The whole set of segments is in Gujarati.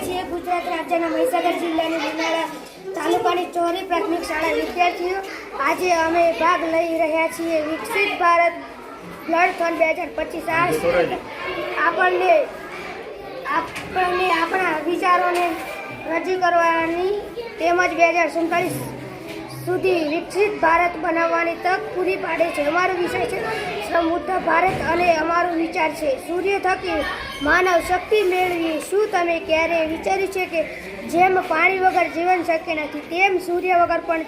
છીએ ગુજરાત રાજ્યના મહીસાગર જિલ્લાની લીનાળા તાલુકાની ચોરી પ્રાથમિક શાળા વિદ્યાર્થીઓ। આજે અમે ભાગ લઈ રહ્યા છીએ વિકસિત ભારત બ્લડથોન 2025। આપણને આપણા વિચારોને રજૂ કરવાની તેમજ 2047 સુધી વિકસિત ભારત બનાવવાની તક પૂરી પાડે છે। અમારો વિષય છે સમૃદ્ધ ભારત અને અમારો વિચાર છે સૂર્ય થકી માનવ શક્તિ મેળવી। શું તમે ક્યારેય વિચાર્યું છે કે જેમ પાણી વગર જીવન શક્ય નથી તેમ સૂર્ય વગર પણ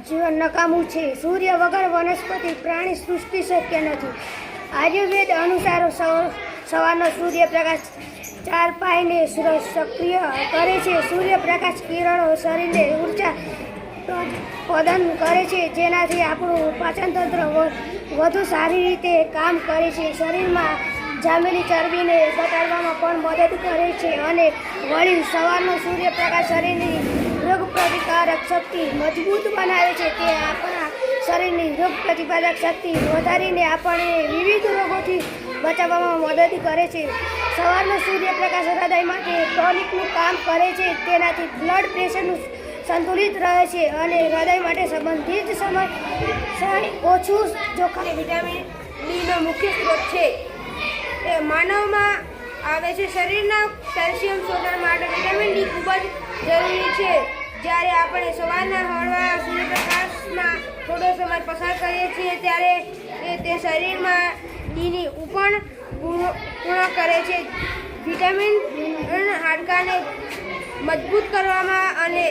જીવન નકામું છે। સૂર્ય વગર વનસ્પતિ પ્રાણી સૃષ્ટિ શક્ય નથી। આયુર્વેદ અનુસાર સવારનો સૂર્યપ્રકાશ 4 પાયને સક્રિય કરે છે। સૂર્યપ્રકાશ કિરણો શરીરને ઉર્જા પ્રદાન કરે છે જેનાથી આપણું પાચનતંત્ર વધુ સારી રીતે કામ કરે છે। શરીરમાં જામેલી ચરબીને ઘટાડવામાં પણ મદદ કરે છે અને વળી સવારનો સૂર્યપ્રકાશ શરીરની રોગ પ્રતિકારક શક્તિ મજબૂત બનાવે છે। તે આપણા શરીરની રોગ પ્રતિકારક શક્તિ વધારીને આપણને વિવિધ રોગોથી બચાવવામાં મદદ કરે છે। સવારનો સૂર્યપ્રકાશ હૃદય માટે ટોનિકનું કામ કરે છે। તેનાથી બ્લડ પ્રેશરનું સંતુલિત રહે છે અને હૃદય માટે સંબંધિત સમસ્યા ઓછું જોખમ। વિટામિન ડીનો મુખ્ય સ્ત્રોત છે એ માનવમાં આવે છે। શરીરના કેલ્શિયમ શોષણ માટે વિટામિન ડી ખૂબ જ જરૂરી છે। જ્યારે આપણે સવારના હળવા સૂર્યપ્રકાશમાં થોડો સમય પસાર કરીએ છીએ ત્યારે તે શરીરમાં ડીની ઉપણ પૂર્ણ કરે છે। વિટામિન હાડકાને મજબૂત કરવામાં અને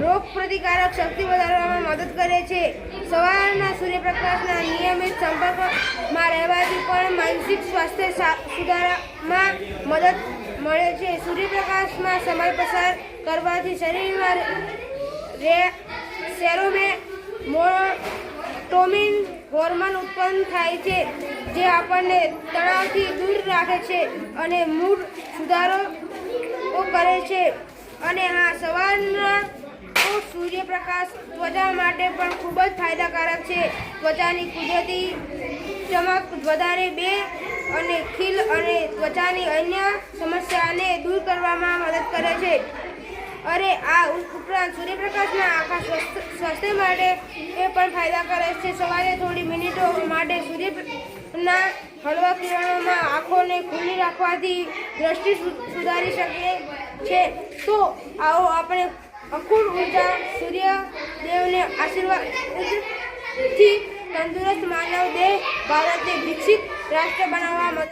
રોગ પ્રતિકારક શક્તિ વધારવામાં મદદ કરે છે। સવારના સૂર્યપ્રકાશના નિયમિત સંપર્કમાં રહેવાથી પણ માનસિક સ્વાસ્થ્ય સુધારવામાં મદદ મળે છે। સૂર્યપ્રકાશમાં સમય પસાર કરવાથી શરીરમાં સેરોટોનિન હોર્મોન ઉત્પન્ન થાય છે જે આપણને તણાવથી દૂર રાખે છે અને મૂડ સુધારો કરે છે। અને સવારના સૂર્યપ્રકાશ ત્વચા માટે પણ ખૂબ જ ફાયદાકારક છે। ત્વચાની કુદરતી ચમક વધારે અને ખીલ અને ત્વચાની અન્ય સમસ્યાને દૂર કરવામાં મદદ કરે છે। આ ઉપરાંત સૂર્યપ્રકાશના આખા સ્વાસ્થ્ય માટે એ પણ ફાયદાકારક છે। સવારે થોડી મિનિટો માટે સૂર્યના હળવા કિરણોમાં આંખોને ખુલ્લી રાખવાથી દ્રષ્ટિ સુધારી શકે છે। તો આવો આપણે અખૂટ ઉર્જા સૂર્યદેવને આશીર્વાદથી તંદુરસ્ત માનવ દેહ ભારતને વિકસિત રાષ્ટ્ર બનાવવા